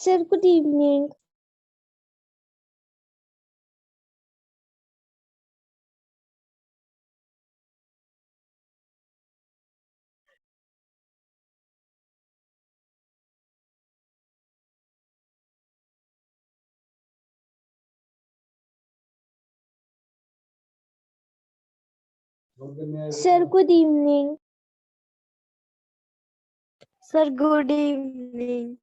Sir, good evening. Sir, good evening. Sir, good evening.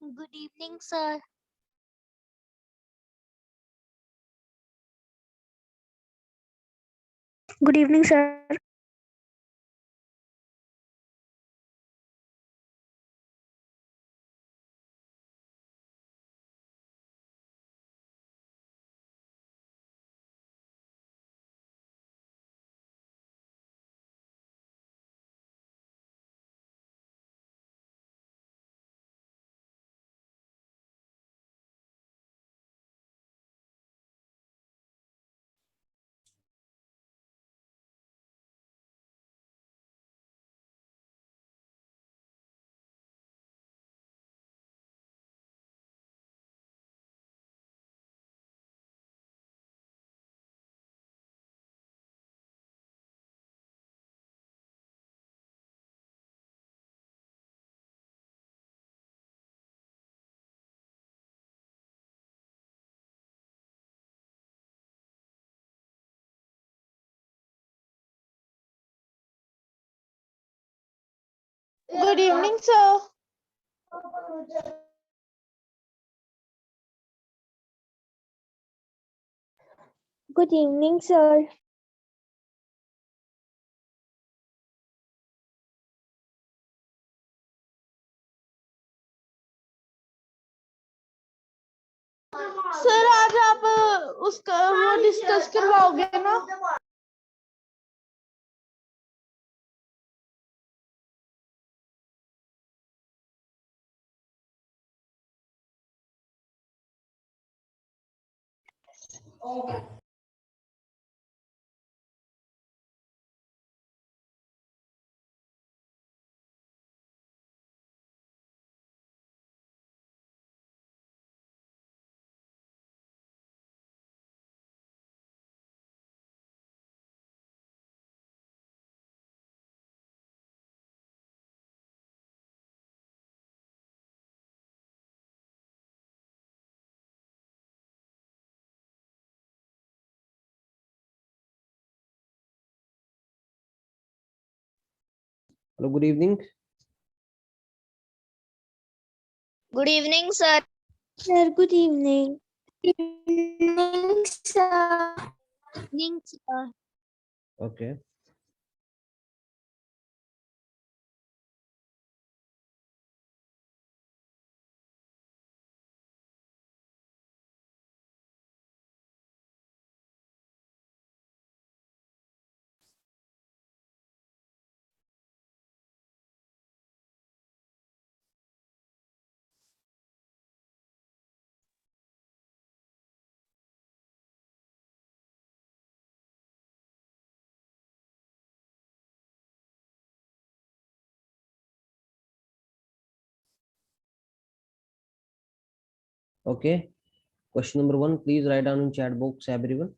Good evening, sir. Good evening, sir. Good evening, sir. Good evening, sir. Sir आज आप उसका वो discuss करवाओगे ना? Hello, good evening. Good evening, sir. Sir, good evening. Good evening, sir. Evening, sir. Okay. Okay. Question number 1, please write down in chat box, everyone.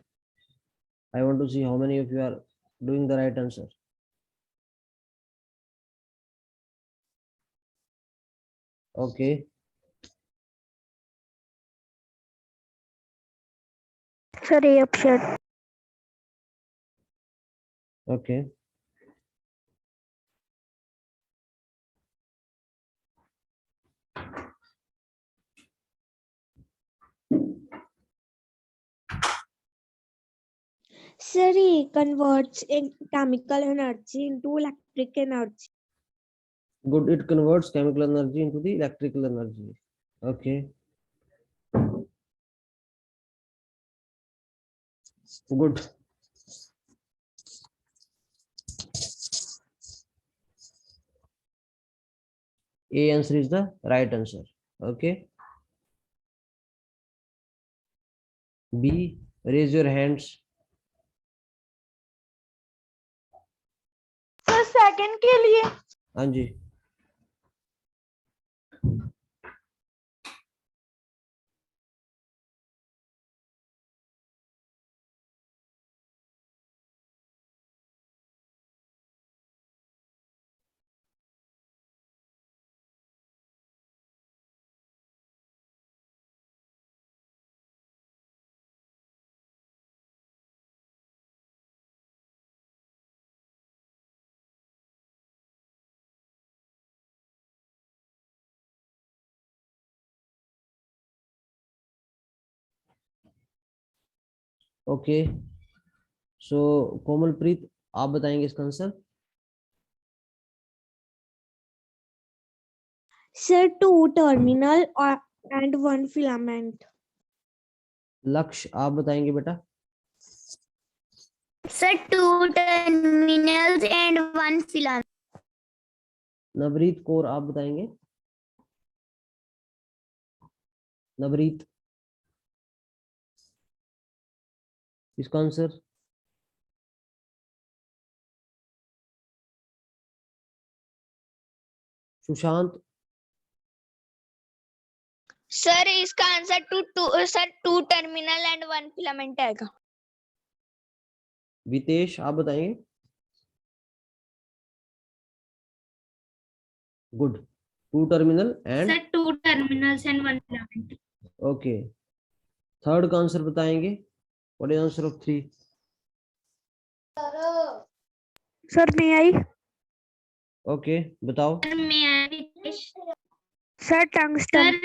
I want to see how many of you are doing the right answer. Okay. Sir, A option. Okay. Sir, he converts in chemical energy into electric energy. Good. It converts chemical energy into the electrical energy. Okay. Good. A answer is the right answer. Okay. B, raise your hands. Sir second के लिए हाँ जी. Okay. सो कोमलप्रीत, आप बताएंगे इसका answer. Sir, 2 terminal and 1 filament. लक्ष्य, आप बताएंगे बेटा. Sir, 2 terminals and 1 filament. Navreet Kaur, आप बताएंगे. नवरीत, इसका आंसर. सुशांत, सर इसका answer two terminal end 1 filament आएगा. वितेश, आप बताएंगे. Good. 2 terminal end. Sir 2 terminals and 1 filament. Okay. Third का आंसर बताएंगे. What is answer of 3? Sir, may I? Okay, बताओ. Sir may I. Sir, tungsten. Sir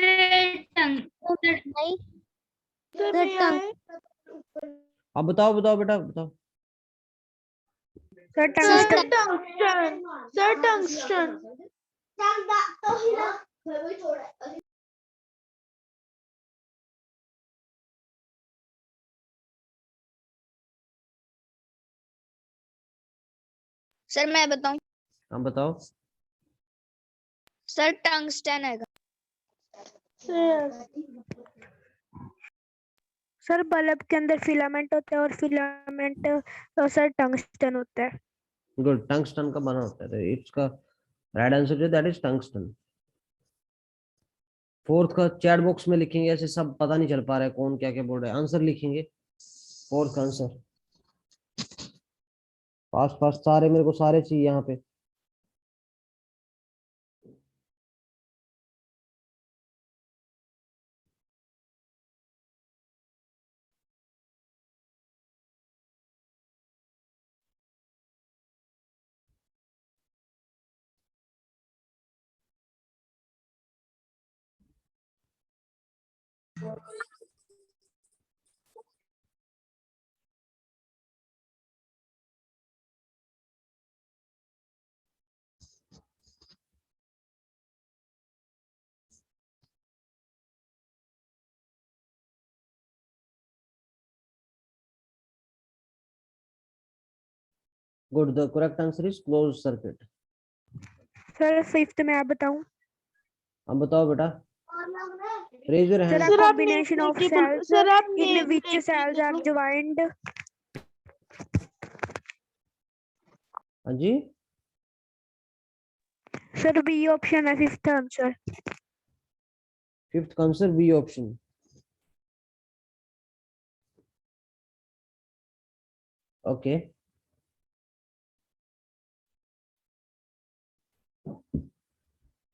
मैं आए आप बताओ बताओ बेटा, बताओ. Sir, sir tungsten. Tungsten sir tungsten sir मैं बताऊं. आप बताओ. सर टंगस्टन आएगा. सर बल्ब के अंदर फिलामेंट होता है और फिलामेंट सर टंगस्टन होता है. गुड. टंगस्टन का बना होता है. इसका right answer that is tungsten. Fourth का चैट बॉक्स में लिखेंगे. ऐसे सब पता नहीं चल पा रहा है कौन क्या क्या बोल रहा है. आंसर लिखेंगे. फोर्थ का आंसर. फास्ट फास्ट सारे, मेरे को सारे चाहिए यहाँ पे. Good. The correct answer is close circuit. Sir fifth में आप बताऊं. अब बताओ बेटा. Raise your Sir, hand. a combination of cells sir आप in which cells are joined. हाँ जी. Sir, B option है fifth answer. फिफ्थ का answer B option. Okay.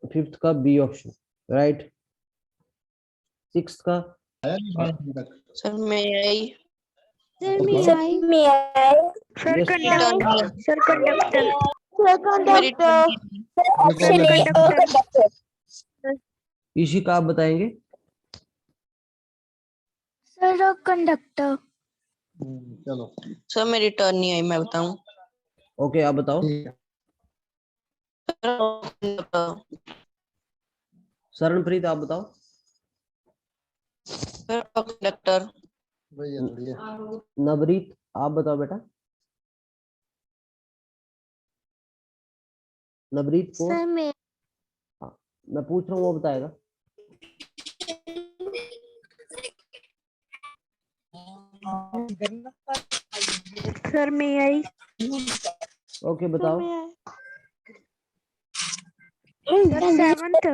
Fifth का बी ऑप्शन राइट. सिक्स्थ का. Sir may I Sir, Okay. may I? Sir, Yes, conductor. Sir, conductor. Conductor Sir, conductor. इसी का आप बताएंगे. कंडक्टर। चलो sir मेरी टर्न नहीं आई, मैं बताऊं। ओके, आप बताओ। शरणप्रीत आप बताओ। कंडक्टर। नवरीत आप बताओ बेटा। नवरीत को सर मैं हाँ, मैं पूछ रहा हूँ, वो बताएगा। सर मैं आई। ओके बताओ। Sir seventh.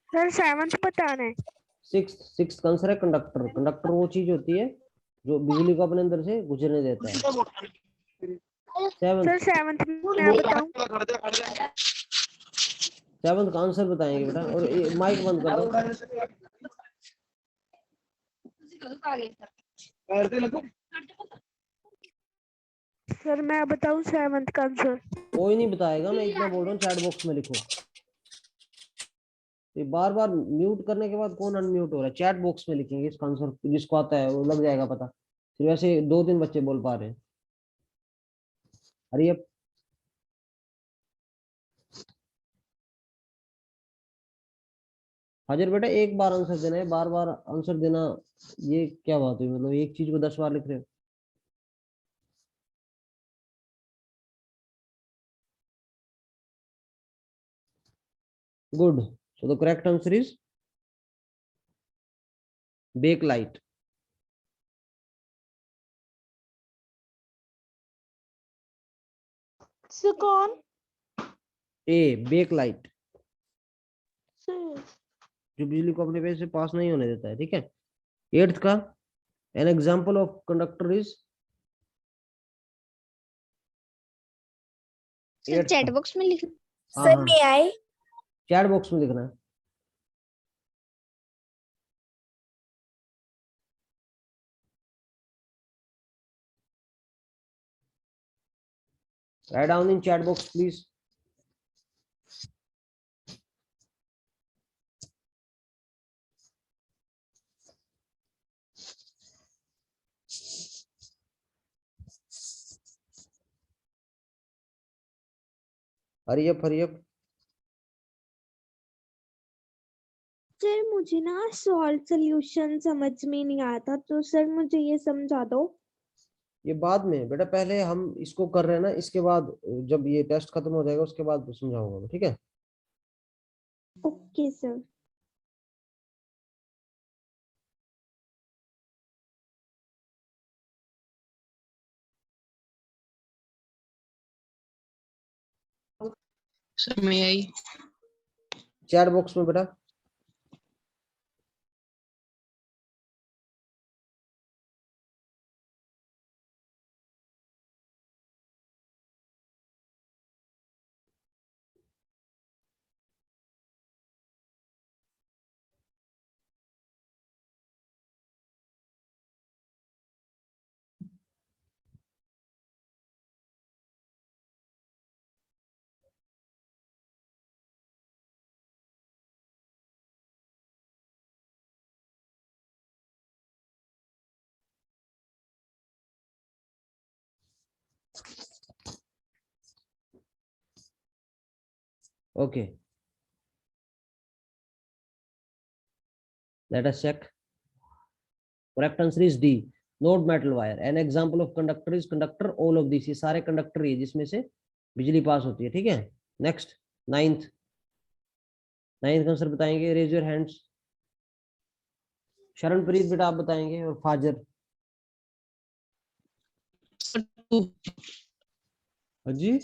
सर सेवंथ बताना है। सिक्स का आंसर है कंडक्टर। कंडक्टर वो चीज होती है जो बिजली को अपने अंदर से गुजरने देता है। सर सेवंथ सेवंथ मैं बताऊं। सेवंथ का आंसर बताएंगे बेटा, और माइक बंद कर दो। सर मैं बताऊं सेवंथ का आंसर। कोई नहीं बताएगा, मैं इतना बोल रहा हूँ, चैट बॉक्स में लिखो। ये बार बार म्यूट करने के बाद कौन अनम्यूट हो रहा है? चैट बॉक्स में लिखेंगे इसका आंसर, जिसको आता है वो लग जाएगा पता। फिर वैसे 2-3 बच्चे बोल पा रहे हैं। अरे अब हाजिर बेटा, एक बार आंसर देना है, बार बार आंसर देना ये क्या बात हुई? मतलब एक चीज को 10 बार लिख रहे हो। Good. So the correct answer is Bakelite. Sir कौन? ए बेक लाइट, सर जो बिजली को अपने पेज से पास नहीं होने देता है, ठीक है। एट्थ का an example of conductor is sir chat box में लिख। हाँ हाँ मैं आई। चैट बॉक्स में लिखना है। Write down in chat box, please. Hurry up, hurry up. Sir मुझे ना सॉल्व सॉल्यूशन समझ में नहीं आता, तो सर मुझे ये समझा दो। ये बाद में बेटा, पहले हम इसको कर रहे हैं ना, इसके बाद जब ये टेस्ट खत्म हो जाएगा उसके बाद समझाऊंगा मैं, ठीक है। Okay sir. सर मैं आई। चैट बॉक्स में बेटा। Okay, let us check. Correct answer is D. Node metal wire. An example of conductor is conductor. All of these, ये सारे कंडक्टर ही है जिसमें से बिजली पास होती है, ठीक है। नेक्स्ट नाइन्थ का आंसर बताएंगे। Raise your hands. शरणप्रीत बेटा आप बताएंगे, और फाजर। जी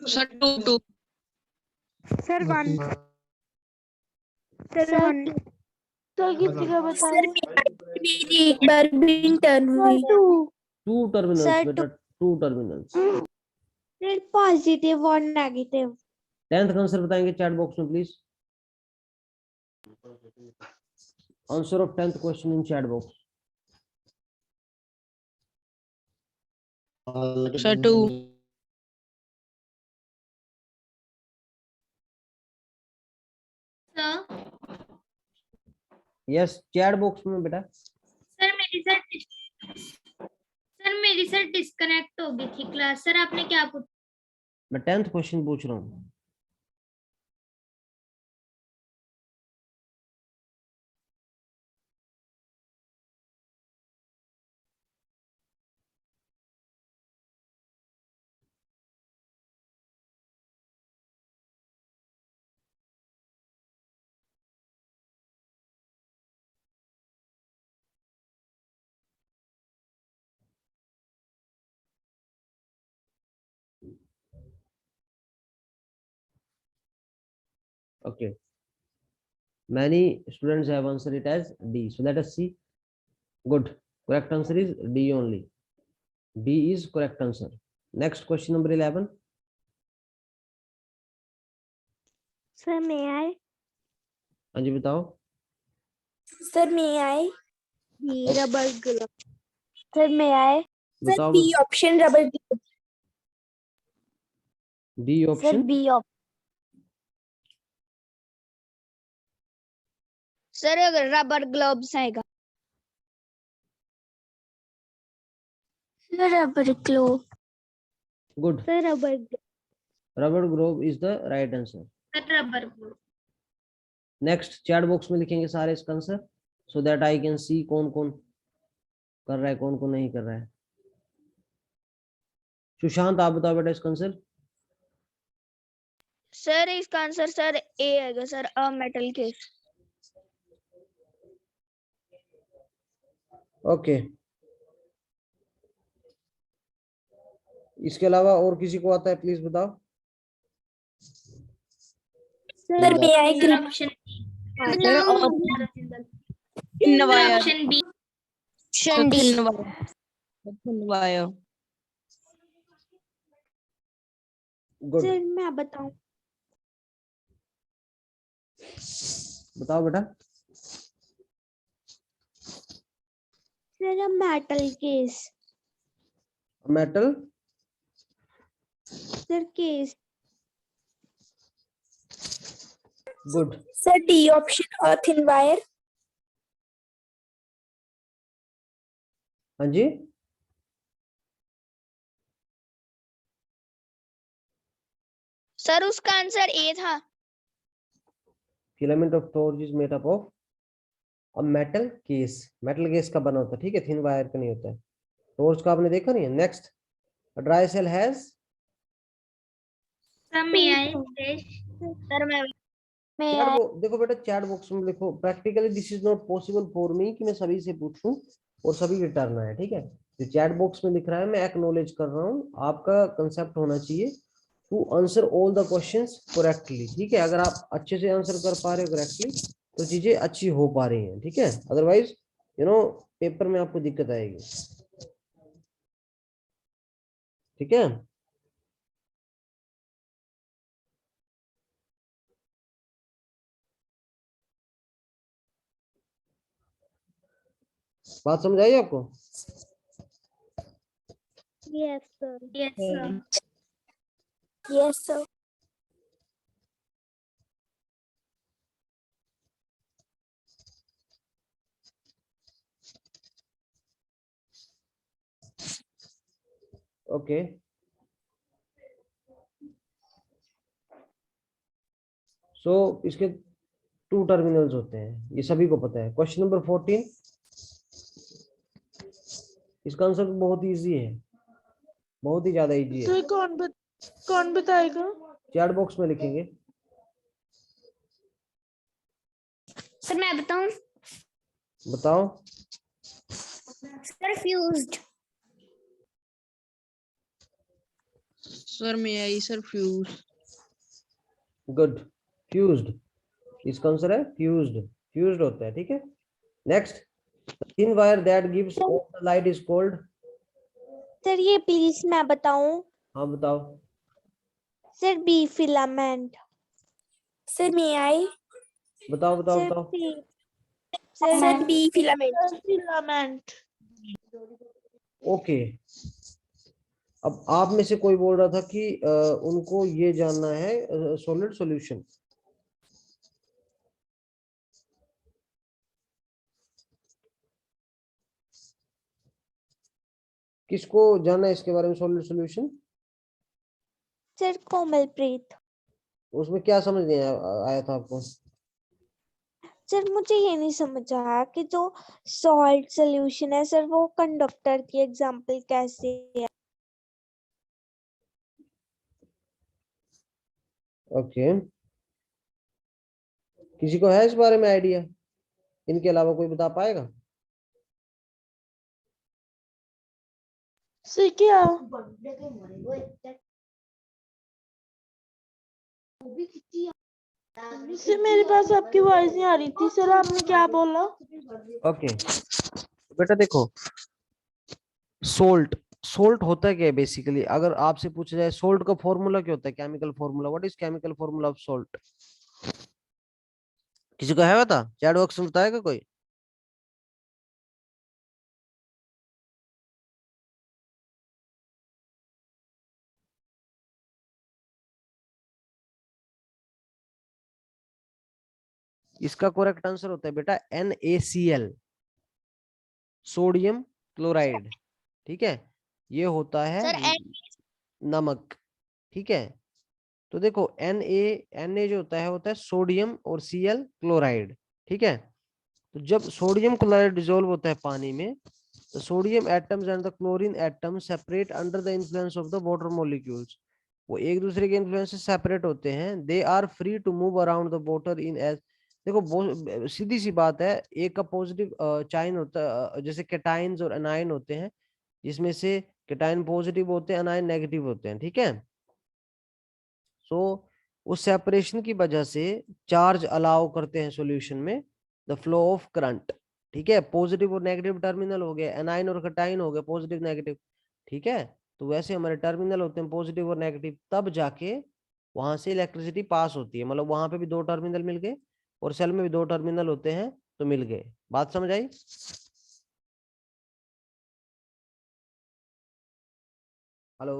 sir two. Sir one. Sir one. Sir किसी का बताया? मेरी एक बार भी टर्न हुई। टू टर्मिनल्स सर बेटा, टू टर्मिनल्स। पॉजिटिव और नेगेटिव। 10th का आंसर बताएंगे चैट बॉक्स में please. Answer of 10th question in chat box. Sir two. Sir yes, chat box में बेटा। सर मेरी सर डिस्कनेक्ट हो गई थी क्लास। सर आपने क्या पूछा? मैं 10th क्वेश्चन पूछ रहा हूँ। Okay. Many students have answered it as D. So let us see. Good. Correct answer is D only. D is correct answer. Next question number 11. Sir, may I? हाँ जी बताओ। Sir, may I? The rubber glove. Sir, may I? Sir, बताओ। B option rubber glove. D Sir, option। B option. Sir rubber gloves आएगा। Sir, rubber glove. Good. Sir, rubber glove. Rubber glove is the right answer. Sir rubber glove. Next chat box में लिखेंगे सारे इसका answer, so that I can see कौन कौन कर रहा है कौन कौन नहीं कर रहा है। सुशांत आप बताओ बेटा इसका आंसर। सर इसका आंसर सर ए आएगा sir, a metal case. Okay. इसके अलावा और किसी को आता है प्लीज बताओ। Sir, may I? Sir option option B. Good. Sir, मैं बताऊं? बताओ बेटा। Sir, a metal case. Metal. Sir, case. Good. Sir, D option thin wire. हाँ जी। सर उसका आंसर ए था। Filament of torch is made up of a metal case. Metal case का बना होता है, ठीक है, थिन वायर का नहीं होता है। टॉर्च का आपने देखा नहीं है। Next, dry cell has. Sir may I? Sir मैं May I? देखो बेटा चैट बॉक्स में लिखो। Practically this is not possible for me कि मैं सभी से पूछूं और सभी रिटर्न आए, ठीक है। जो चैट बॉक्स में दिख रहा है मैं एक्नॉलेज कर रहा हूँ। आपका कंसेप्ट होना चाहिए to answer all the questions correctly, ठीक है। अगर आप अच्छे से आंसर कर पा रहे हो करेक्टली तो चीजें अच्छी हो पा रही हैं, ठीक है। अदरवाइज पेपर में आपको दिक्कत आएगी, ठीक है। बात समझ आई आपको? Yes, sir. Yes sir. Yes, sir. Okay. So इसके 2 टर्मिनल्स होते हैं, ये सभी को पता है। क्वेश्चन नंबर 14, इसका आंसर बहुत इजी है, बहुत ही ज्यादा इजी है। सर कौन बताएगा? चैट बॉक्स में लिखेंगे। सर मैं बताऊं? बताओ। Sir fused. Sir may I sir fuse? Good. Fused, इसका आंसर है फ्यूज्ड। फ्यूज्ड होता है, ठीक है। Next, thin wire that gives off the light is called. Sir, ये please मैं बताऊं? हाँ बताओ। Sir, B filament. Sir, may I? बताओ बताओ Sir, बताओ। P. Sir, B filament. Filament. Okay. अब आप में से कोई बोल रहा था कि उनको ये जानना है सॉलिड सॉल्यूशन। किसको जानना है इसके बारे में सॉलिड सॉल्यूशन? सर कोमलप्रीत। उसमें क्या समझ नहीं आया था आपको? सर मुझे ये नहीं समझ आया कि जो सॉल्ट सॉल्यूशन है सर वो कंडक्टर की एग्जांपल कैसे है। ओके, किसी को है इस बारे में आइडिया? इनके अलावा कोई बता पाएगा? सर क्या? सर मेरे पास आपकी आवाज नहीं आ रही थी, सर आपने क्या बोला? ओके बेटा देखो, सोल्ट सोल्ट होता क्या है बेसिकली? अगर आपसे पूछा जाए सोल्ट का फॉर्मूला क्या होता है, chemical formula, what is chemical formula of salt? किसी को है बता? चैट बॉक्स में बताएगा कोई? इसका करेक्ट आंसर होता है बेटा NaCl, सोडियम क्लोराइड। ठीक है, ये होता है सर नमक। ठीक है, तो देखो Na जो होता है सोडियम और Cl क्लोराइड। ठीक है, तो जब सोडियम क्लोराइड डिसॉल्व होता है पानी में, the sodium atoms and the chlorine atoms separate under the influence of the water molecules. वो एक दूसरे के इन्फ्लुएंस से सेपरेट होते हैं। They are free to move around the water in edge, देखो सीधी सी बात है, एक का पॉजिटिव चाइन होता है, जैसे कैटाइन्स और एनाइन होते हैं, जिसमें से कैटाइन पॉजिटिव होते हैं, एनाइन नेगेटिव होते हैं। ठीक है, सो उस सेपरेशन की वजह से चार्ज अलाउ करते हैं सॉल्यूशन में द फ्लो ऑफ करंट। ठीक है, पॉजिटिव और नेगेटिव टर्मिनल हो गए, एनाइन और कैटाइन हो गए, पॉजिटिव नेगेटिव। ठीक है, तो वैसे हमारे टर्मिनल होते हैं पॉजिटिव और नेगेटिव, तब जाके वहां से इलेक्ट्रिसिटी पास होती है। मतलब वहां पे भी दो टर्मिनल मिल गए और सेल में भी दो टर्मिनल होते हैं, तो मिल गए। बात समझ आई? हेलो,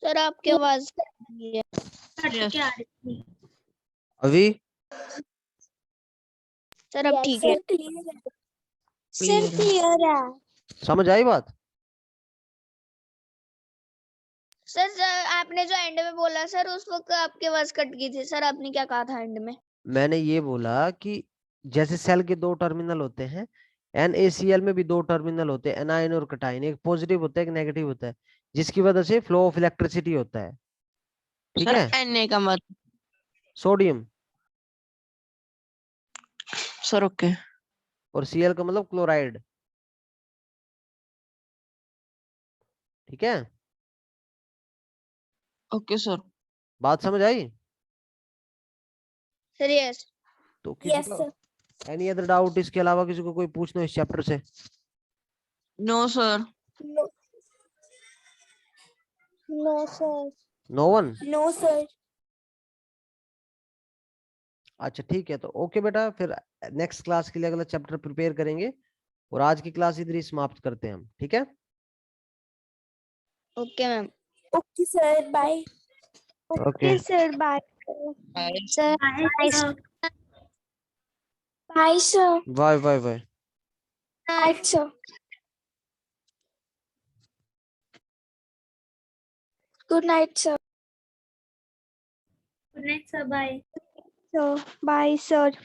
सर आपकी आवाज है। कट के आ रही थी। अभी सर अब ठीक है। सर क्लियर है। समझ आई बात? सर आपने जो एंड में बोला सर उस वक्त आपकी आवाज कट गई थी। सर आपने क्या कहा था एंड में? मैंने ये बोला कि जैसे सेल के दो टर्मिनल होते हैं, NaCl में भी दो टर्मिनल होते हैं, एनाइन और कैटाइन, एक पॉजिटिव होता है एक नेगेटिव होता है, जिसकी वजह से फ्लो ऑफ इलेक्ट्रिसिटी होता है। ठीक सर है, Na का मतलब? Sodium, sir okay. और Cl का मतलब क्लोराइड। ठीक है, ओके सर। बात समझ आई? Sir yes. तो किसी का एनी अदर डाउट इसके अलावा किसी को कोई पूछना इस चैप्टर से? No sir. No sir. No one? No sir. अच्छा ठीक है, तो ओके बेटा, फिर नेक्स्ट क्लास के लिए अगला चैप्टर प्रिपेयर करेंगे, और आज की क्लास इधर ही समाप्त करते हैं हम। ठीक है, okay ma'am. Okay sir bye. Okay okay sir bye. Sir bye sir. Bye sir. Bye bye bye. Bye sir. Good night sir. Good night sir. Bye. Sir bye sir.